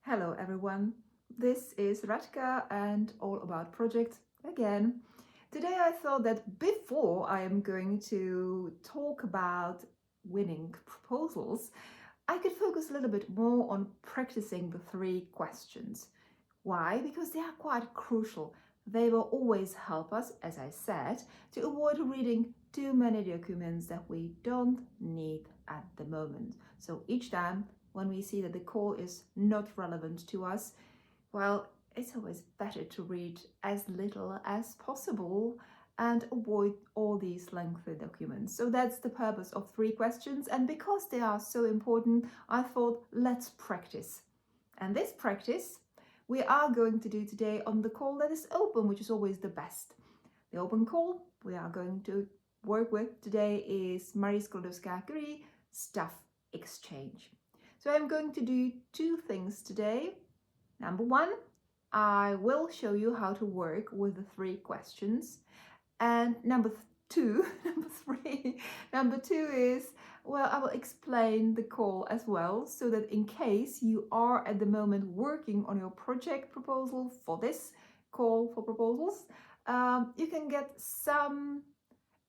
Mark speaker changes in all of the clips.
Speaker 1: Hello everyone, this is Radka and all about projects again. Today I thought that before I am going to talk about winning proposals, I could focus a little bit more on practicing the three questions. Why? Because they are quite crucial. They will always help us, as I said, to avoid reading too many documents that we don't need at the moment. So each time when we see that the call is not relevant to us, well, it's always better to read as little as possible and avoid all these lengthy documents. So that's the purpose of three questions. And because they are so important, I thought let's practice. And this practice we are going to do today on the call that is open, which is always the best. The open call we are going to work with today is Marie Sklodowska-Curie Stuff Exchange. So I'm going to do two things today. Number one, I will show you how to work with the three questions. And number two is, well, I will explain the call as well, so that in case you are at the moment working on your project proposal for this call for proposals, you can get some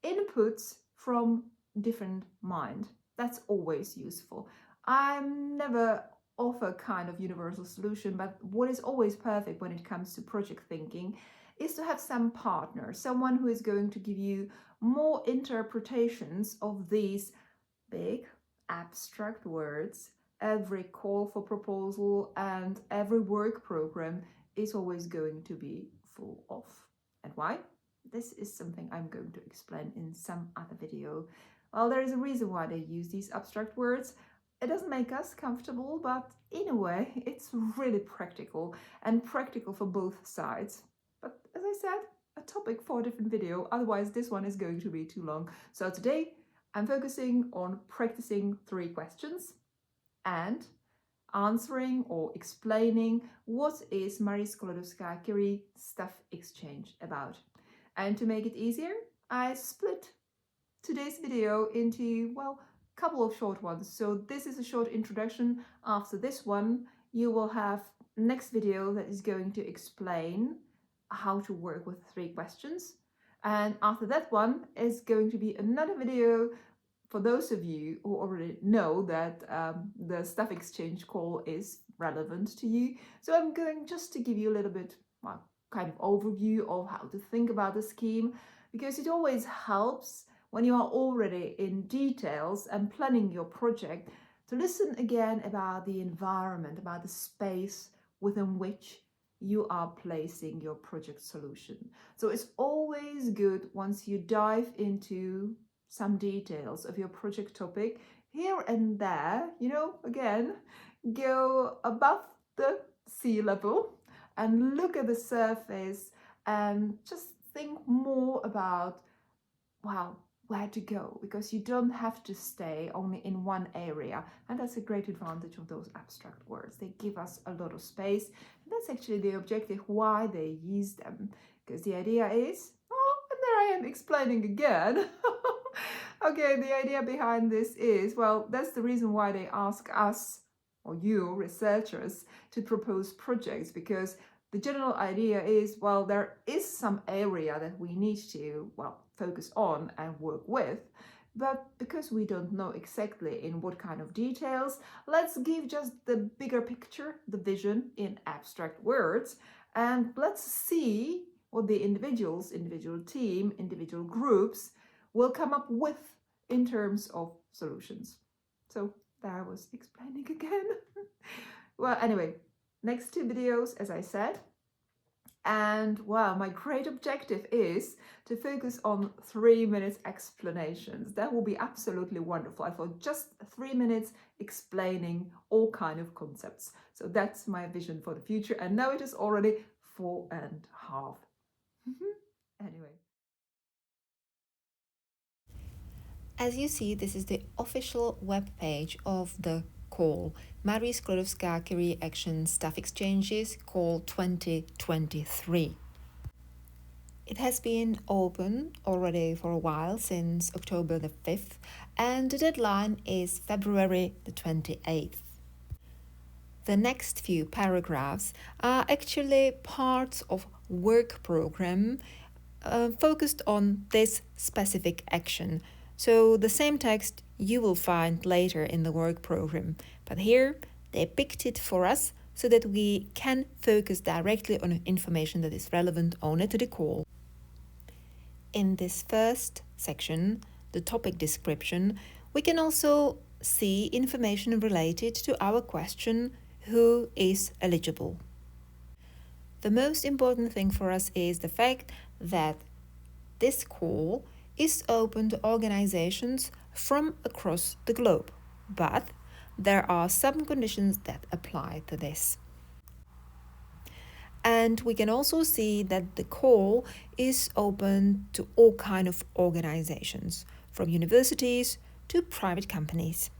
Speaker 1: inputs from different mind. That's always useful. I'm never offer kind of universal solution, but what is always perfect when it comes to project thinking is to have some partner, someone who is going to give you more interpretations of these big abstract words. Every call for proposal and every work program is always going to be full of. And why? This is something I'm going to explain in some other video. Well, there is a reason why they use these abstract words. It doesn't make us comfortable, but in a way, it's really practical and practical for both sides. But as I said, a topic for a different video, otherwise this one is going to be too long. So today I'm focusing on practicing three questions and answering or explaining what is Marie Sklodowska-Curie Stuff Exchange about. And to make it easier, I split today's video into, well, a couple of short ones. So this is a short introduction. After this one, you will have next video that is going to explain how to work with three questions. And after that one is going to be another video for those of you who already know that the Stuff Exchange call is relevant to you. So I'm going just to give you a little bit, well, kind of overview of how to think about the scheme, because it always helps when you are already in details and planning your project to listen again about the environment, about the space within which you are placing your project solution. So it's always good once you dive into some details of your project topic, here and there, again, go above the sea level and look at the surface and just think more about, wow, where to go, because you don't have to stay only in one area. And that's a great advantage of those abstract words. They give us a lot of space. And that's actually the objective why they use them, because the idea is, and there I am explaining again. Okay, the idea behind this is, well, that's the reason why they ask us, or you researchers, to propose projects, because the general idea is, well, there is some area that we need to, well, focus on and work with, but because we don't know exactly in what kind of details, let's give just the bigger picture, the vision, in abstract words, and let's see what the individual team, individual groups will come up with in terms of solutions. So there I was explaining again. Well, anyway, next two videos, as I said. And well, my great objective is to focus on 3 minutes explanations. That will be absolutely wonderful. I thought just 3 minutes explaining all kind of concepts. So that's my vision for the future. And now it is already 4.5. Anyway.
Speaker 2: As you see, this is the official web page of the call, Marie Sklodowska-Curie Action Stuff Exchanges Call 2023. It has been open already for a while, since October the 5th, and the deadline is February the 28th. The next few paragraphs are actually parts of work program focused on this specific action. So the same text you will find later in the work program, but here they picked it for us so that we can focus directly on information that is relevant only to the call. In this first section, the topic description, we can also see information related to our question, who is eligible? The most important thing for us is the fact that this call is open to organizations from across the globe, but there are some conditions that apply to this. And we can also see that the call is open to all kinds of organizations, from universities to private companies.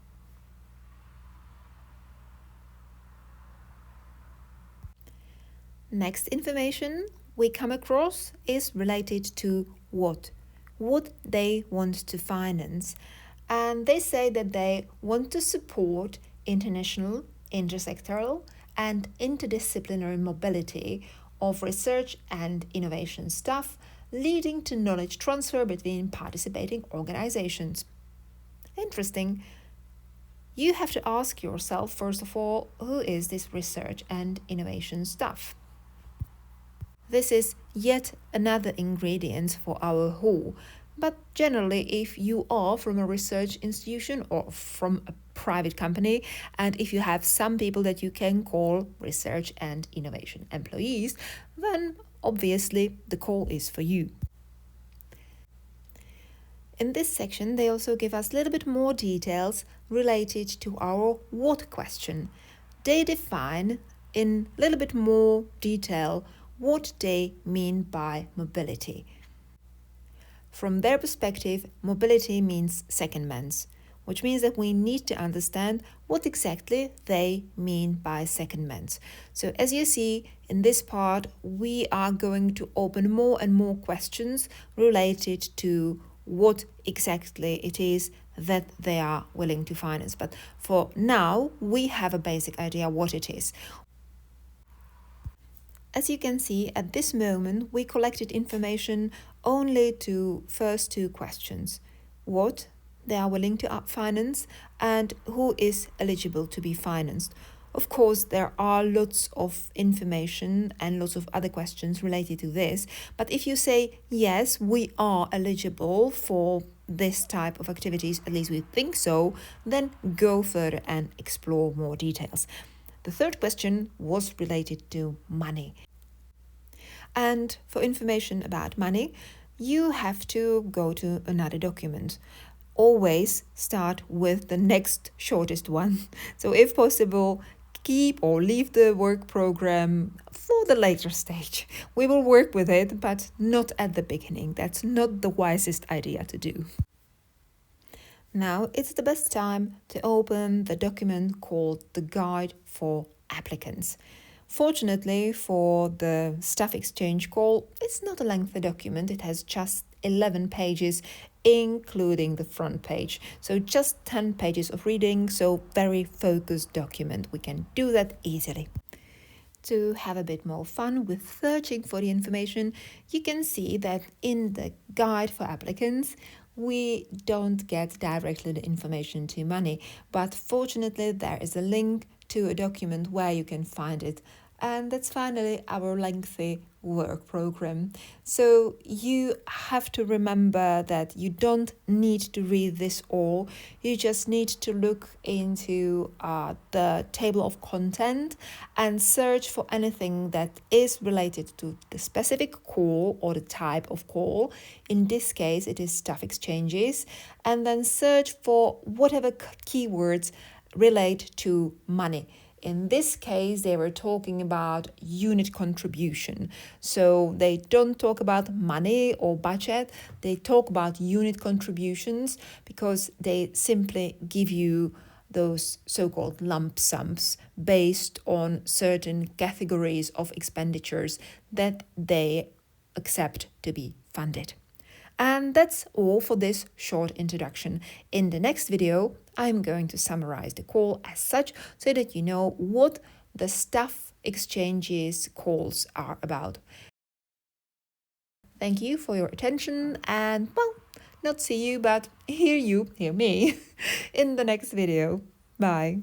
Speaker 2: Next information we come across is related to what they want to finance. And they say that they want to support international, intersectoral, and interdisciplinary mobility of research and innovation staff, leading to knowledge transfer between participating organizations. Interesting. You have to ask yourself, first of all, who is this research and innovation staff? This is yet another ingredient for our who. But generally, if you are from a research institution or from a private company, and if you have some people that you can call research and innovation employees, then obviously the call is for you. In this section, they also give us a little bit more details related to our what question. They define in a little bit more detail what they mean by mobility. From their perspective, mobility means secondments, which means that we need to understand what exactly they mean by secondments. So as you see, in this part, we are going to open more and more questions related to what exactly it is that they are willing to finance. But for now, we have a basic idea what it is. As you can see, at this moment, we collected information only to first two questions. What they are willing to finance and who is eligible to be financed. Of course, there are lots of information and lots of other questions related to this, but if you say, yes, we are eligible for this type of activities, at least we think so, then go further and explore more details. The third question was related to money. And for information about money, you have to go to another document. Always start with the next shortest one. So if possible, keep or leave the work program for the later stage. We will work with it, but not at the beginning. That's not the wisest idea to do. Now it's the best time to open the document called the Guide for Applicants. Fortunately for the staff exchange call, it's not a lengthy document. It has just 11 pages, including the front page. So just 10 pages of reading, so very focused document. We can do that easily. To have a bit more fun with searching for the information, you can see that in the Guide for Applicants, we don't get directly the information to money, but fortunately there is a link to a document where you can find it. And that's finally our lengthy work program. So you have to remember that you don't need to read this all. You just need to look into the table of content and search for anything that is related to the specific call or the type of call. In this case, it is staff exchanges. And then search for whatever keywords relate to money. In this case, they were talking about unit contribution. So they don't talk about money or budget. They talk about unit contributions because they simply give you those so-called lump sums based on certain categories of expenditures that they accept to be funded. And that's all for this short introduction. In the next video, I'm going to summarize the call as such so that you know what the staff exchanges calls are about. Thank you for your attention and, well, not see you, but hear me in the next video. Bye.